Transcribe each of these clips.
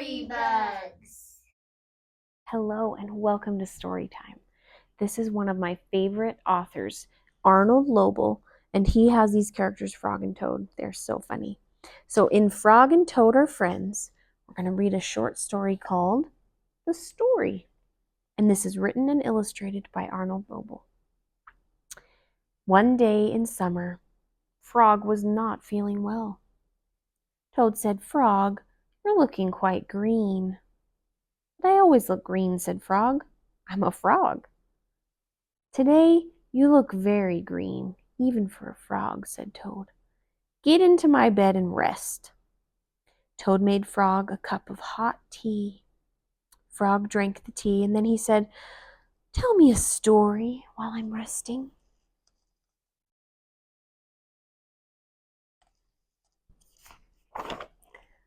Story Bugs! Hello and welcome to Storytime. This is one of my favorite authors, Arnold Lobel, and he has these characters, Frog and Toad. They're so funny. So in Frog and Toad Are Friends, we're going to read a short story called The Story. And this is written and illustrated by Arnold Lobel. One day in summer, Frog was not feeling well. Toad said, "Frog, you're looking quite green." "But I always look green," said Frog. "I'm a frog." "Today you look very green, even for a frog," said Toad. "Get into my bed and rest." Toad made Frog a cup of hot tea. Frog drank the tea, and then he said, "Tell me a story while I'm resting."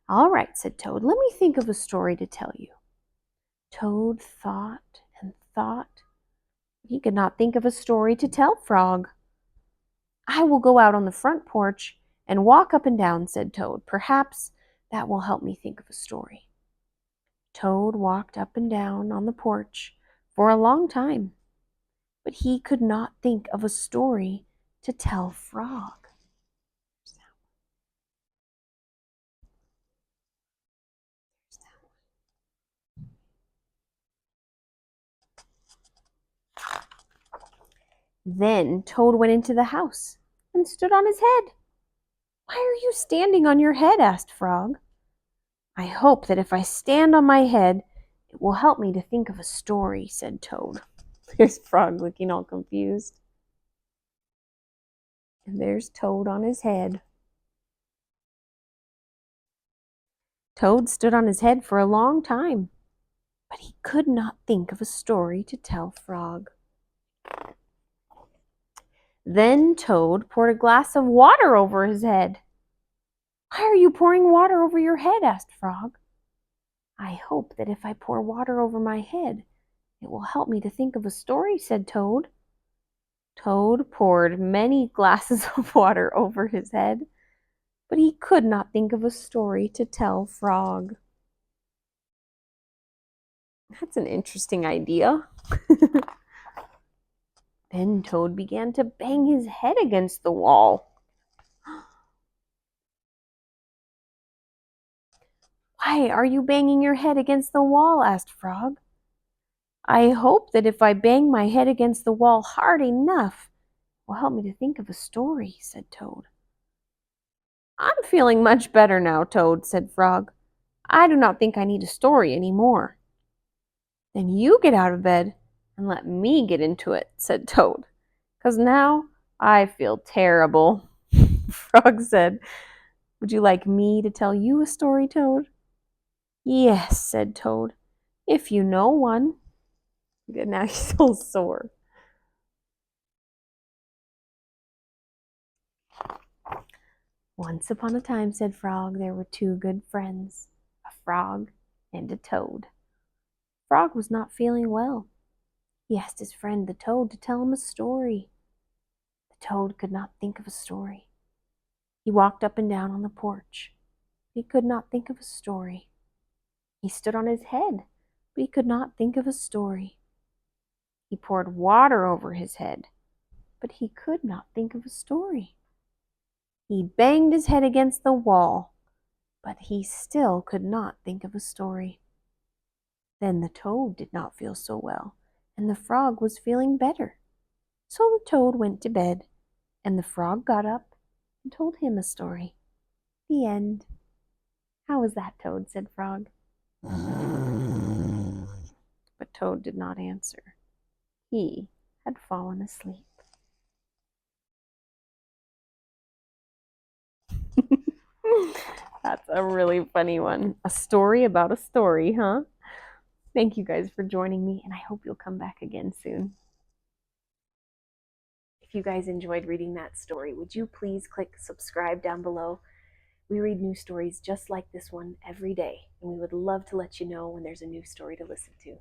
"All right," said Toad. "Let me think of a story to tell you." Toad thought and thought. He could not think of a story to tell Frog. "I will go out on the front porch and walk up and down," said Toad. "Perhaps that will help me think of a story." Toad walked up and down on the porch for a long time, but he could not think of a story to tell Frog. Then Toad went into the house and stood on his head. "Why are you standing on your head?" asked Frog. "I hope that if I stand on my head, it will help me to think of a story," said Toad. There's Frog looking all confused. And there's Toad on his head. Toad stood on his head for a long time, but he could not think of a story to tell Frog. Then Toad poured a glass of water over his head. "Why are you pouring water over your head?" asked Frog. "I hope that if I pour water over my head, it will help me to think of a story," said Toad. Toad poured many glasses of water over his head, but he could not think of a story to tell Frog. That's an interesting idea. Then Toad began to bang his head against the wall. "Why are you banging your head against the wall?" asked Frog. "I hope that if I bang my head against the wall hard enough, it will help me to think of a story," said Toad. "I'm feeling much better now, Toad," said Frog. "I do not think I need a story any more." "Then you get out of bed and let me get into it," said Toad, "'cause now I feel terrible." Frog said, "Would you like me to tell you a story, Toad?" "Yes," said Toad, "if you know one." Good, now he's all sore. "Once upon a time," said Frog, "there were two good friends, a frog and a toad. Frog was not feeling well. He asked his friend the toad to tell him a story. The toad could not think of a story. He walked up and down on the porch. He could not think of a story. He stood on his head, but he could not think of a story. He poured water over his head, but he could not think of a story. He banged his head against the wall, but he still could not think of a story. Then the toad did not feel so well, and the frog was feeling better. So the toad went to bed, and the frog got up and told him a story. The end. "How was that, Toad?" said Frog. But Toad did not answer. He had fallen asleep. That's a really funny one. A story about a story, huh? Thank you guys for joining me, and I hope you'll come back again soon. If you guys enjoyed reading that story, would you please click subscribe down below? We read new stories just like this one every day, and we would love to let you know when there's a new story to listen to.